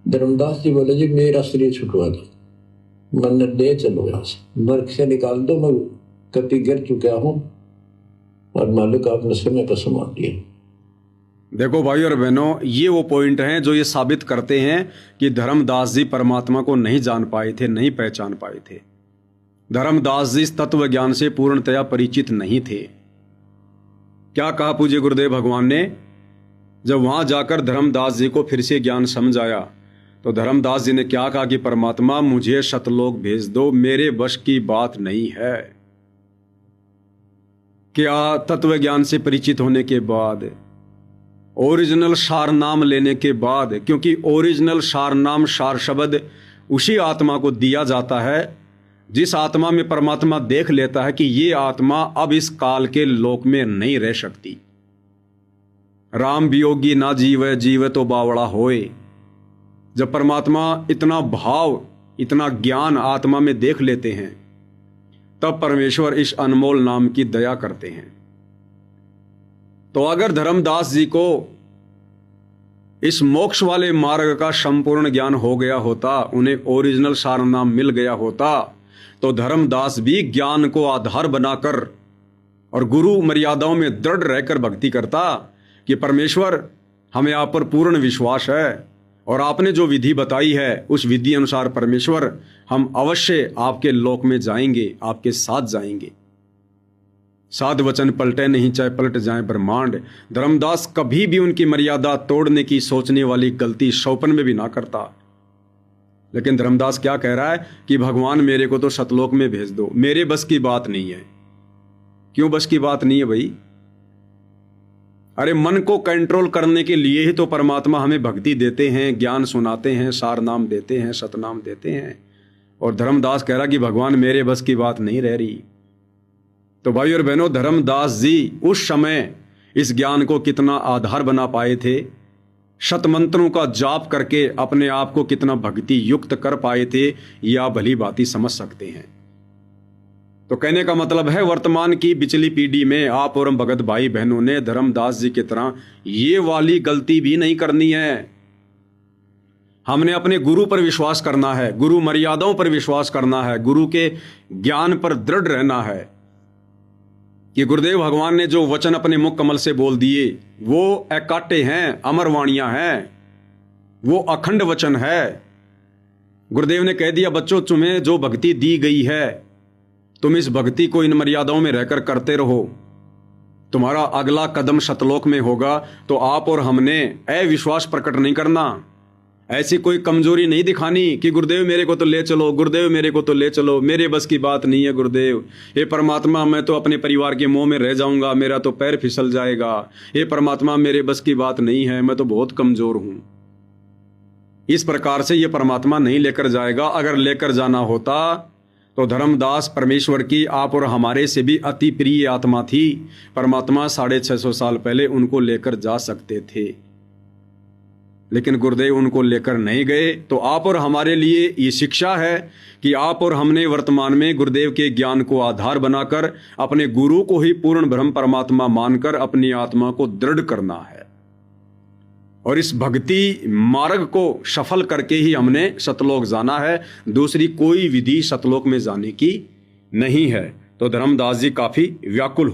धर्मदास जी बोले जी मेरा शरीर छुटवा दो, मैंने ले चलो यहाँ से, नर्क से निकाल दो, मैं कति गिर चुका हूं और मालिक आपने समय पर संभाल दिया। देखो भाई और बहनों, ये वो पॉइंट हैं जो ये साबित करते हैं कि धर्मदास जी परमात्मा को नहीं जान पाए थे, नहीं पहचान पाए थे। धर्मदास जी इस तत्व ज्ञान से पूर्णतया परिचित नहीं थे। क्या कहा पूज्य गुरुदेव भगवान ने? जब वहां जाकर धर्मदास जी को फिर से ज्ञान समझ आया तो धर्मदास जी ने क्या कहा कि परमात्मा मुझे सतलोक भेज दो, मेरे वश की बात नहीं है। क्या तत्व ज्ञान से परिचित होने के बाद, ओरिजिनल सार नाम लेने के बाद, क्योंकि ओरिजिनल सार नाम सार शब्द उसी आत्मा को दिया जाता है जिस आत्मा में परमात्मा देख लेता है कि ये आत्मा अब इस काल के लोक में नहीं रह सकती। राम वियोगी ना जीवे, जीवे तो बावड़ा होए। जब परमात्मा इतना भाव, इतना ज्ञान आत्मा में देख लेते हैं तब परमेश्वर इस अनमोल नाम की दया करते हैं। तो अगर धर्मदास जी को इस मोक्ष वाले मार्ग का संपूर्ण ज्ञान हो गया होता, उन्हें ओरिजिनल सार नाम मिल गया होता, तो धर्मदास भी ज्ञान को आधार बनाकर और गुरु मर्यादाओं में दृढ़ रहकर भक्ति करता कि परमेश्वर हमें आप पर पूर्ण विश्वास है और आपने जो विधि बताई है उस विधि अनुसार परमेश्वर हम अवश्य आपके लोक में जाएंगे, आपके साथ जाएंगे। साध वचन पलटे नहीं चाहे पलट जाए ब्रह्मांड। धर्मदास कभी भी उनकी मर्यादा तोड़ने की सोचने वाली गलती सौपन में भी ना करता। लेकिन धर्मदास क्या कह रहा है कि भगवान मेरे को तो सतलोक में भेज दो, मेरे बस की बात नहीं है। क्यों बस की बात नहीं है भाई? अरे मन को कंट्रोल करने के लिए ही तो परमात्मा हमें भक्ति देते हैं, ज्ञान सुनाते हैं, सार नाम देते हैं, सतनाम देते हैं। और धर्मदास कह रहा कि भगवान मेरे बस की बात नहीं रह रही। तो भाई और बहनों, धर्मदास जी उस समय इस ज्ञान को कितना आधार बना पाए थे, शतमंत्रों का जाप करके अपने आप को कितना भक्ति युक्त कर पाए थे, या भली भांति समझ सकते हैं। तो कहने का मतलब है वर्तमान की पिछली पीढ़ी में आप और हम भगत भाई बहनों ने धर्मदास जी की तरह ये वाली गलती भी नहीं करनी है। हमने अपने गुरु पर विश्वास करना है, गुरु मर्यादाओं पर विश्वास करना है, गुरु के ज्ञान पर दृढ़ रहना है कि गुरुदेव भगवान ने जो वचन अपने मुख कमल से बोल दिए वो अकाटे हैं, अमर वाणियां हैं, वो अखंड वचन है। गुरुदेव ने कह दिया बच्चों तुम्हें जो भक्ति दी गई है तुम इस भक्ति को इन मर्यादाओं में रहकर करते रहो, तुम्हारा अगला कदम सतलोक में होगा। तो आप और हमने अविश्वास प्रकट नहीं करना, ऐसी कोई कमजोरी नहीं दिखानी कि गुरुदेव मेरे को तो ले चलो, गुरुदेव मेरे को तो ले चलो, मेरे बस की बात नहीं है गुरुदेव, ये परमात्मा मैं तो अपने परिवार के मोह में रह जाऊंगा, मेरा तो पैर फिसल जाएगा, ये परमात्मा मेरे बस की बात नहीं है, मैं तो बहुत कमजोर हूं। इस प्रकार से ये परमात्मा नहीं लेकर जाएगा। अगर लेकर जाना होता तो धर्मदास परमेश्वर की आप और हमारे से भी अति प्रिय आत्मा थी। परमात्मा 650 साल पहले उनको लेकर जा सकते थे, लेकिन गुरुदेव उनको लेकर नहीं गए। तो आप और हमारे लिए ये शिक्षा है कि आप और हमने वर्तमान में गुरुदेव के ज्ञान को आधार बनाकर अपने गुरु को ही पूर्ण ब्रह्म परमात्मा मानकर अपनी आत्मा को दृढ़ करना है, और इस भक्ति मार्ग को सफल करके ही हमने सतलोक जाना है। दूसरी कोई विधि सतलोक में जाने की नहीं है। तो धर्मदास जी काफी व्याकुल हो